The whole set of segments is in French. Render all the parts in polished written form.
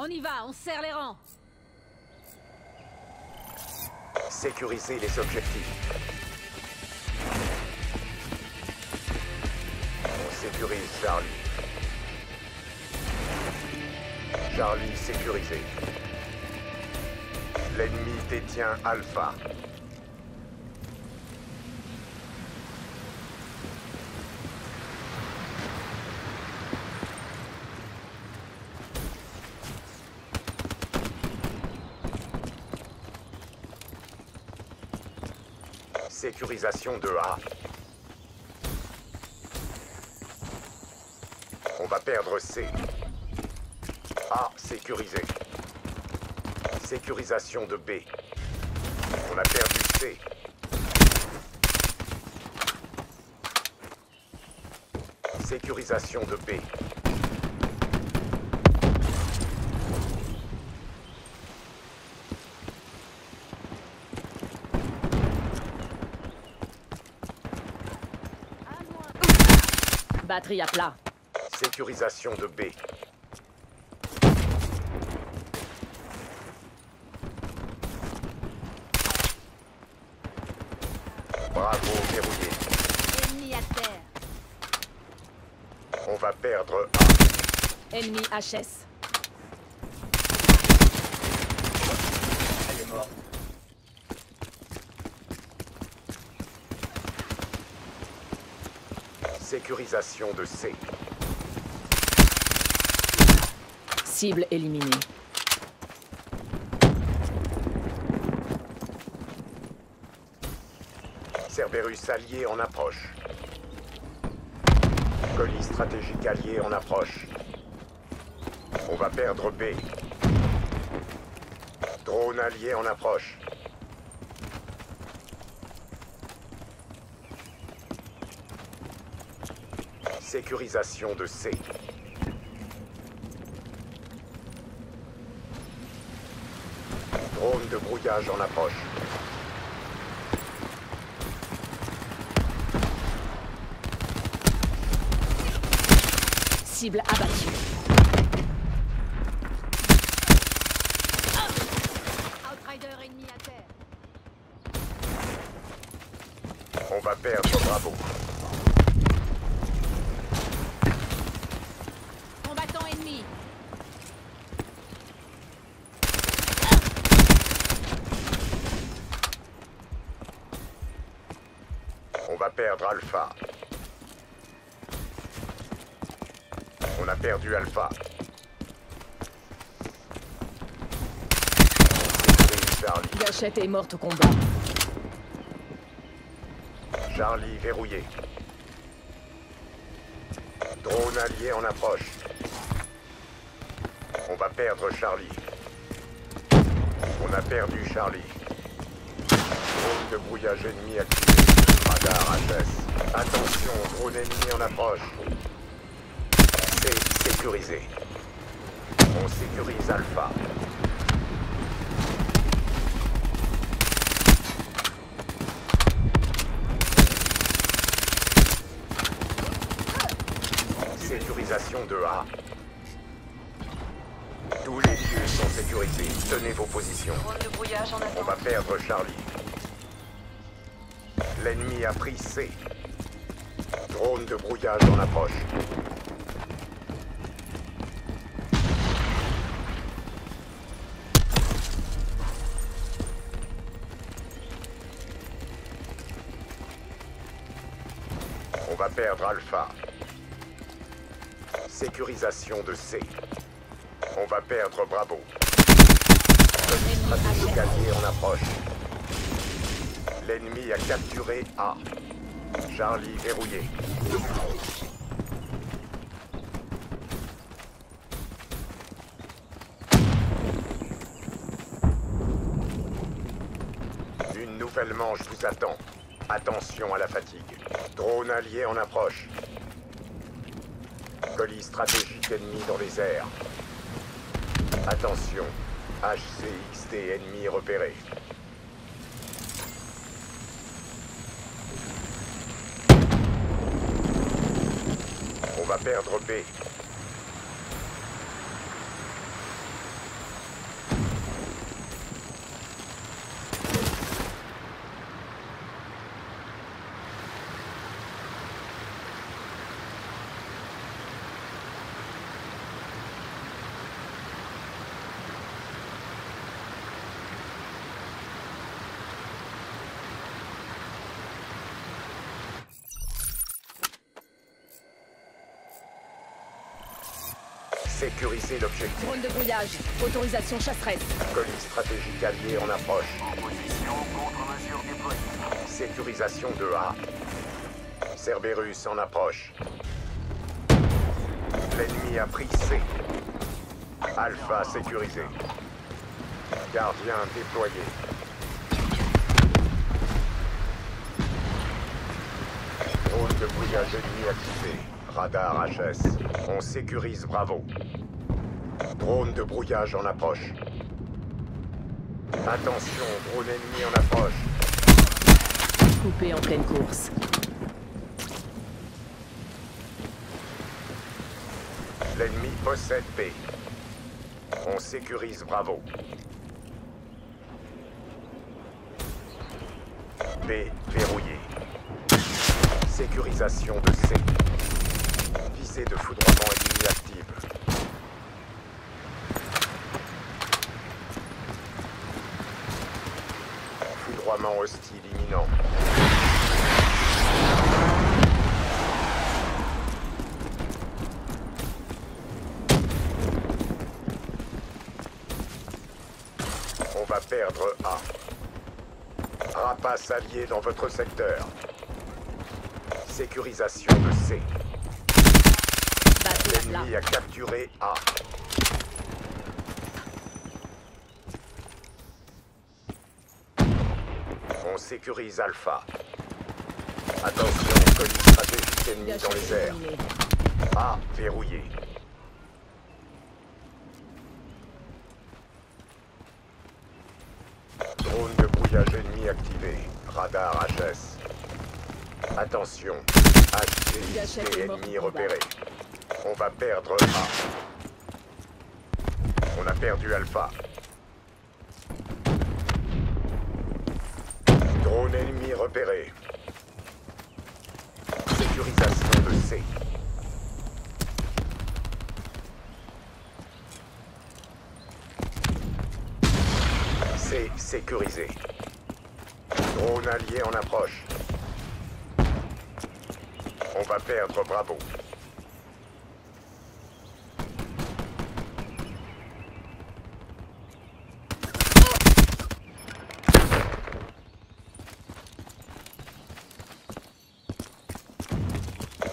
On y va, on serre les rangs. Sécurisez les objectifs. On sécurise Charlie. Charlie sécurisé. L'ennemi détient Alpha. Sécurisation de A. On va perdre C. A sécurisé. Sécurisation de B. On a perdu C. Sécurisation de B. Batterie à plat. Sécurisation de B. Bravo, verrouillé. Ennemi à terre. On va perdre A. Ennemi HS. Elle est morte. Sécurisation de C. Cible éliminée. Cerberus allié en approche. Colis stratégique allié en approche. On va perdre B. Drone allié en approche. Sécurisation de C. Drone de brouillage en approche. Cible abattue. Outrider ennemi à terre. On va perdre Bravo. Combattant ennemi. On va perdre Alpha. On a perdu Alpha. C'est Charlie. Gâchette est morte au combat. Charlie verrouillé. Drone allié en approche. On va perdre Charlie. On a perdu Charlie. Drone de brouillage ennemi activé. Radar HS. Attention, drone ennemi en approche. C'est sécurisé. On sécurise Alpha. Sécurisation de A. Tous les lieux sont sécurisés. Tenez vos positions. Drone de brouillage en On attente. va perdre Charlie. L'ennemi a pris C. Drone de brouillage en approche. On va perdre Alpha. Sécurisation de C. On va perdre Bravo. Stratégique allié en approche. L'ennemi a capturé A. Charlie verrouillé. Une nouvelle manche vous attend. Attention à la fatigue. Drone allié en approche. Colis stratégique ennemi dans les airs. Attention. HCXT ennemi repéré. On va perdre B. Sécurisez l'objectif. Drone de brouillage. Autorisation chasseresse. Colis stratégique allié en approche. En position, contre-mesure déployée. Sécurisation de A. Cerberus en approche. L'ennemi a pris C. Alpha sécurisé. Gardien déployé. Drone de brouillage ennemi activé. Radar HS. On sécurise Bravo. Drone de brouillage en approche. Attention, drone ennemi en approche. Coupé en pleine course. L'ennemi possède B. On sécurise Bravo. B verrouillé. Sécurisation de C. Visée de foudroiement ennemi active. Foudroiement hostile imminent. On va perdre A. Rapace allié dans votre secteur. Sécurisation de C. Bateau à plat. L'ennemi a capturé A. On sécurise Alpha. Attention, colis stratégique ennemi dans les airs. Terminé. A verrouillé. Drone de brouillage ennemi activé. Radar HS. Attention. HCXD ennemi repéré. On va perdre A. On a perdu Alpha. Drone ennemi repéré. Sécurisation de C. C sécurisé. Drone allié en approche. On va perdre Bravo.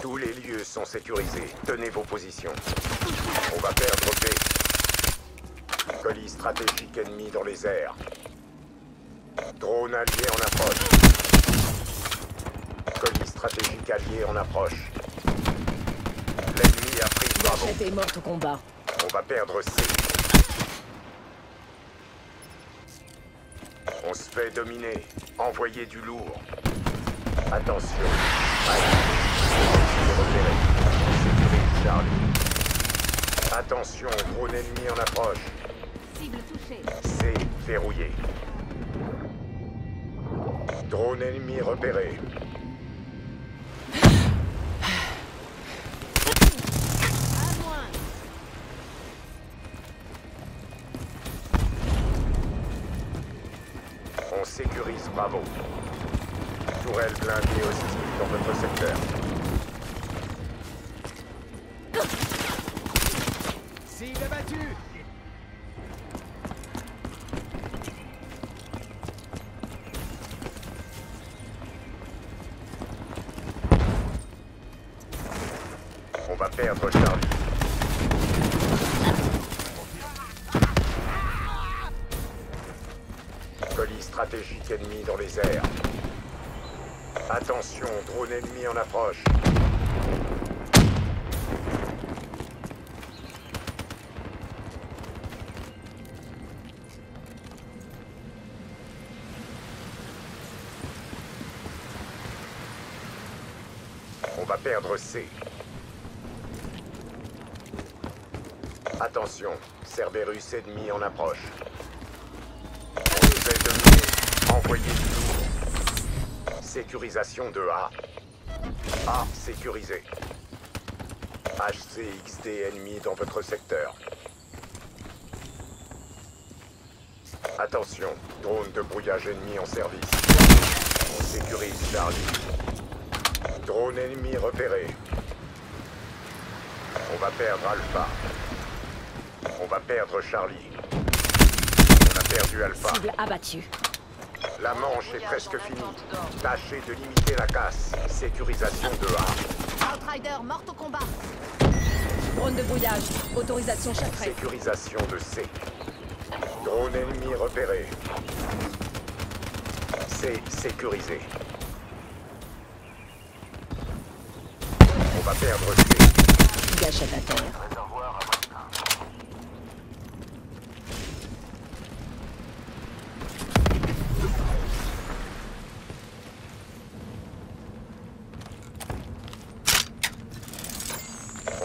Tous les lieux sont sécurisés. Tenez vos positions. On va perdre B. Colis stratégique ennemi dans les airs. Drone allié en approche. Colis stratégique allié en approche. L'ennemi a pris Bravo. Gâchette est morte au combat. On va perdre C. On se fait dominer. Envoyez du lourd. Attention. Repéré. Sécurise Charlie. Attention, drone ennemi en approche. Cible touchée. C verrouillé. Drone ennemi repéré. À moins. On sécurise Bravo. Tourelle blindée hostile dans votre secteur. Cible abattue. On va perdre Charlie. Colis stratégique ennemi dans les airs. Attention, drone ennemi en approche. On va perdre C. Attention, Cerberus ennemi en approche. On nous est dominé. Envoyez du lourd. Sécurisation de A. A sécurisé. HCXD ennemi dans votre secteur. Attention, drone de brouillage ennemi en service. On sécurise Charlie. Drone ennemi repéré. On va perdre Alpha. On va perdre Charlie. On a perdu Alpha. Cible abattue. La manche est presque finie. Tâchez de limiter la casse. Sécurisation de A. Outrider morte au combat. Drone de brouillage. Autorisation chassée. Sécurisation de C. Drone ennemi repéré. C sécurisé. On va perdre C. Gâchette à terre. Réservoir à votre main.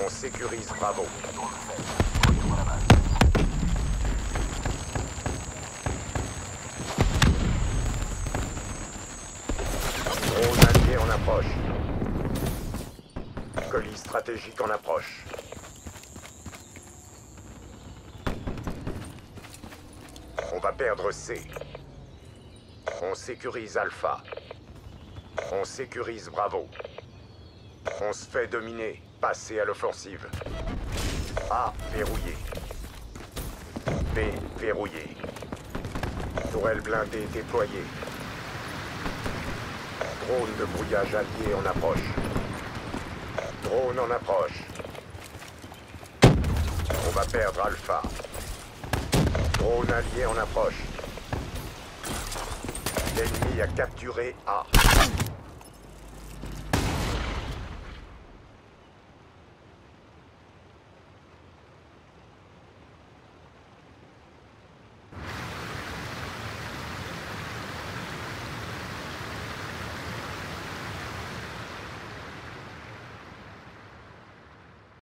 On sécurise Bravo. Drone allié en approche. Colis stratégique en approche. On va perdre C. On sécurise Alpha. On sécurise Bravo. On se fait dominer. Passez à l'offensive. A verrouillé. B verrouillé. Tourelle blindée déployée. Drone de brouillage allié en approche. Drone en approche. On va perdre Alpha. Drone allié en approche. L'ennemi a capturé A.